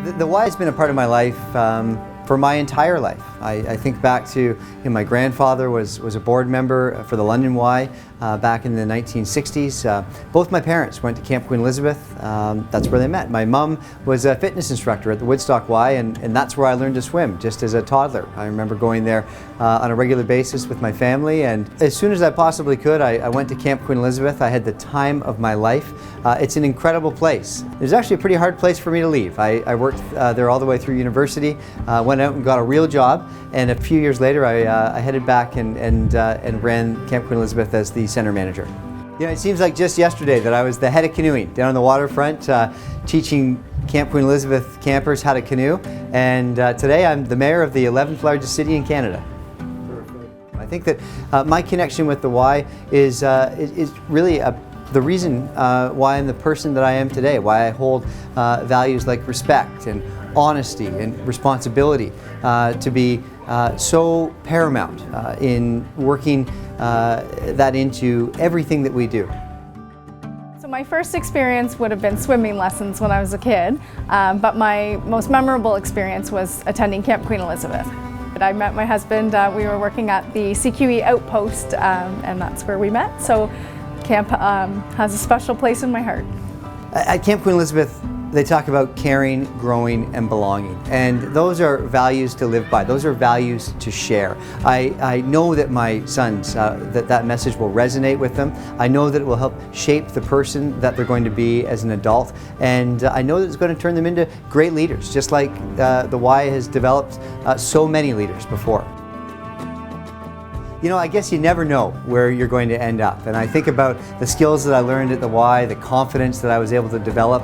The Y has been a part of my life for my entire life. I think back to my grandfather was a board member for the London Y back in the 1960s. Both my parents went to Camp Queen Elizabeth. That's where they met. My mom was a fitness instructor at the Woodstock Y, and that's where I learned to swim just as a toddler. I remember going there on a regular basis with my family, and as soon as I possibly could, I went to Camp Queen Elizabeth. I had the time of my life. It's an incredible place. It was actually a pretty hard place for me to leave. I worked there all the way through university, went out and got a real job, and a few years later I headed back and ran Camp Queen Elizabeth as the center manager. You know, it seems like just yesterday that I was the head of canoeing down on the waterfront, teaching Camp Queen Elizabeth campers how to canoe, and today I'm the mayor of the 11th largest city in Canada. I think that my connection with the Y is really the reason why I'm the person that I am today, why I hold values like respect and honesty and responsibility to be so paramount in working that into everything that we do. So my first experience would have been swimming lessons when I was a kid, but my most memorable experience was attending Camp Queen Elizabeth. I met my husband, we were working at the CQE outpost, and that's where we met. So camp has a special place in my heart. At Camp Queen Elizabeth, they talk about caring, growing, and belonging. And those are values to live by. Those are values to share. I know that my sons, that message will resonate with them. I know that it will help shape the person that they're going to be as an adult. And I know that it's going to turn them into great leaders, just like the Y has developed so many leaders before. You know, I guess you never know where you're going to end up. And I think about the skills that I learned at the Y, the confidence that I was able to develop,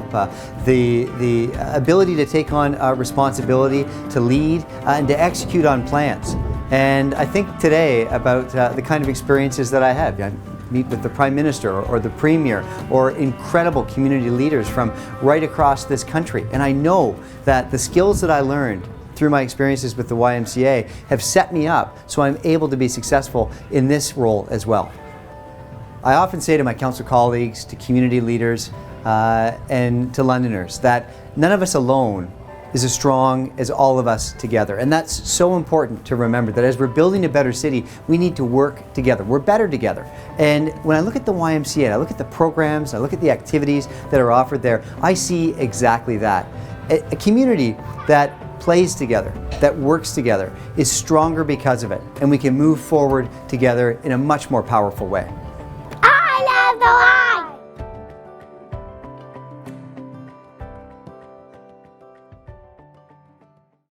the ability to take on responsibility, to lead, and to execute on plans. And I think today about the kind of experiences that I have. I meet with the Prime Minister or the Premier or incredible community leaders from right across this country. And I know that the skills that I learned through my experiences with the YMCA have set me up so I'm able to be successful in this role as well. I often say to my council colleagues, to community leaders, and to Londoners that none of us alone is as strong as all of us together. And that's so important to remember, that as we're building a better city, we need to work together. We're better together. And when I look at the YMCA, and I look at the programs, I look at the activities that are offered there, I see exactly that. A community that plays together, that works together, is stronger because of it, and we can move forward together in a much more powerful way.